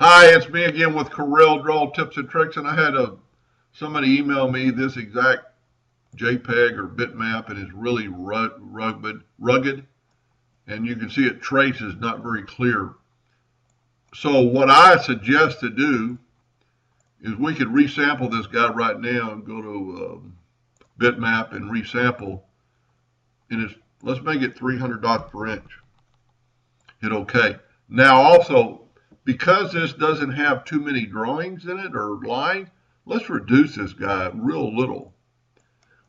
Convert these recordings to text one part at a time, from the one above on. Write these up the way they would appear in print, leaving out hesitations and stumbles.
Hi, it's me again with Corel Draw Tips and Tricks, and I had somebody email me this exact JPEG or bitmap, and it's really rugged, and you can see it traces not very clear. So what I suggest to do is we could resample this guy right now and go to bitmap and resample, and let's make it 300 dots per inch. Hit OK. Now also, because this doesn't have too many drawings in it or lines, let's reduce this guy real little.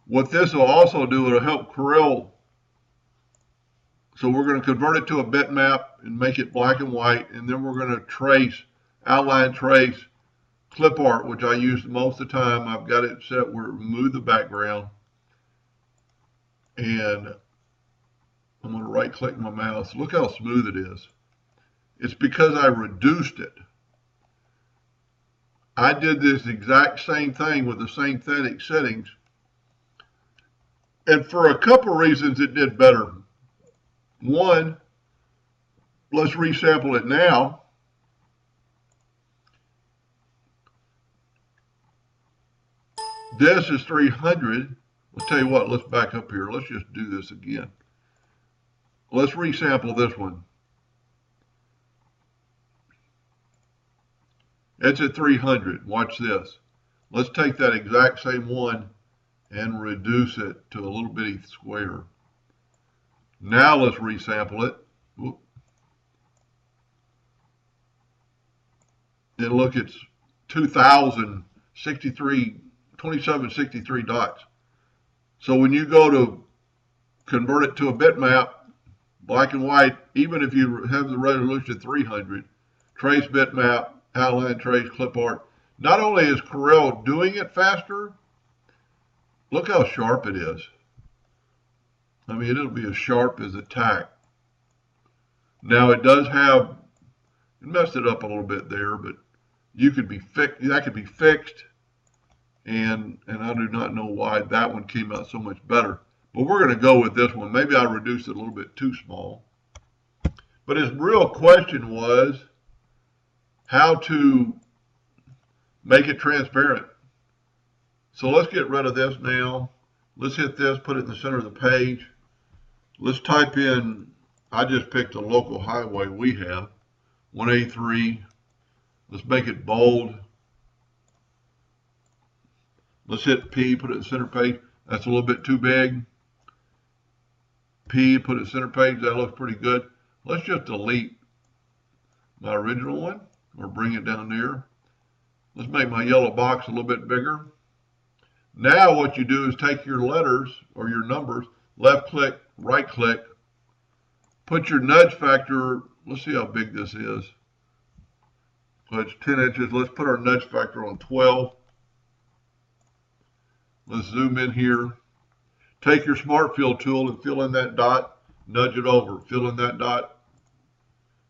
What this will also do, it'll help Corel. So we're going to convert it to a bitmap and make it black and white, and then we're going to trace, outline trace, clip art, which I use most of the time. I've got it set where it remove the background, and I'm going to right click my mouse. Look how smooth it is. It's because I reduced it. I did this exact same thing with the same synthetic settings, and for a couple reasons it did better. One, let's resample it now. This is 300. I'll tell you what, let's back up here. Let's just do this again. Let's resample this one. It's at 300. Watch this. Let's take that exact same one and reduce it to a little bitty square. Now let's resample it. Whoop. And look, it's 2763 dots. So when you go to convert it to a bitmap, black and white, even if you have the resolution 300, trace bitmap, outline trace, clip art, not only is Corel doing it faster, look how sharp it is. I mean, it'll be as sharp as a tack. Now it does have, it messed it up a little bit there, but you could be that could be fixed, and I do not know why that one came out so much better. But we're going to go with this one. Maybe I reduced it a little bit too small. But his real question was how to make it transparent. So let's get rid of this now. Let's hit this, put it in the center of the page. Let's type in, I just picked a local highway we have, 183. Let's make it bold. Let's hit P, put it in center page. That's a little bit too big. P, put it in center page. That looks pretty good. Let's just delete my original one or bring it down there. Let's make my yellow box a little bit bigger. Now what you do is take your letters or your numbers, left click, right click, put your nudge factor. Let's see how big this is. So it's 10 inches. Let's put our nudge factor on 12. Let's zoom in here. Take your smart fill tool and fill in that dot, nudge it over, fill in that dot,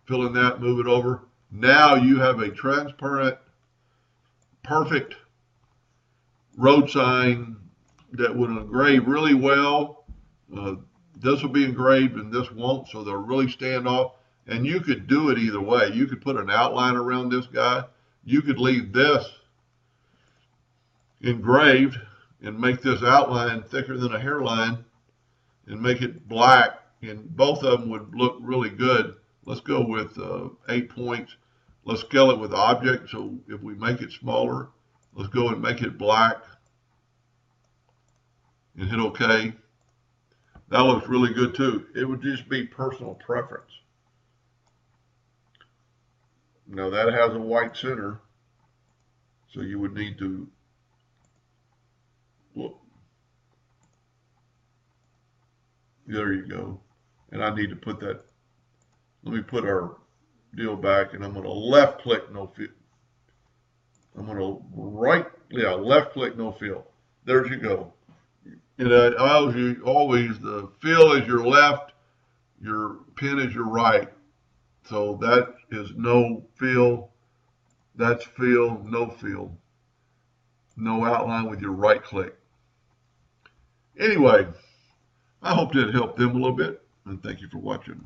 fill in that, move it over. Now you have a transparent, perfect road sign that would engrave really well. This will be engraved and this won't, so they'll really stand off. And you could do it either way. You could put an outline around this guy. You could leave this engraved and make this outline thicker than a hairline and make it black, and both of them would look really good. Let's go with 8 points. Let's scale it with object, so if we make it smaller, let's go and make it black and hit OK. That looks really good too. It would just be personal preference. Now that has a white center, so you would need to, whoop, there you go. And I need to put that, let me put our deal back, and I'm going to left click no fill. I'm going to left click no fill. There you go. And always the fill is your left, your pen is your right. So that is no fill, that's fill, no fill. No outline with your right click. Anyway, I hope that helped them a little bit, and thank you for watching.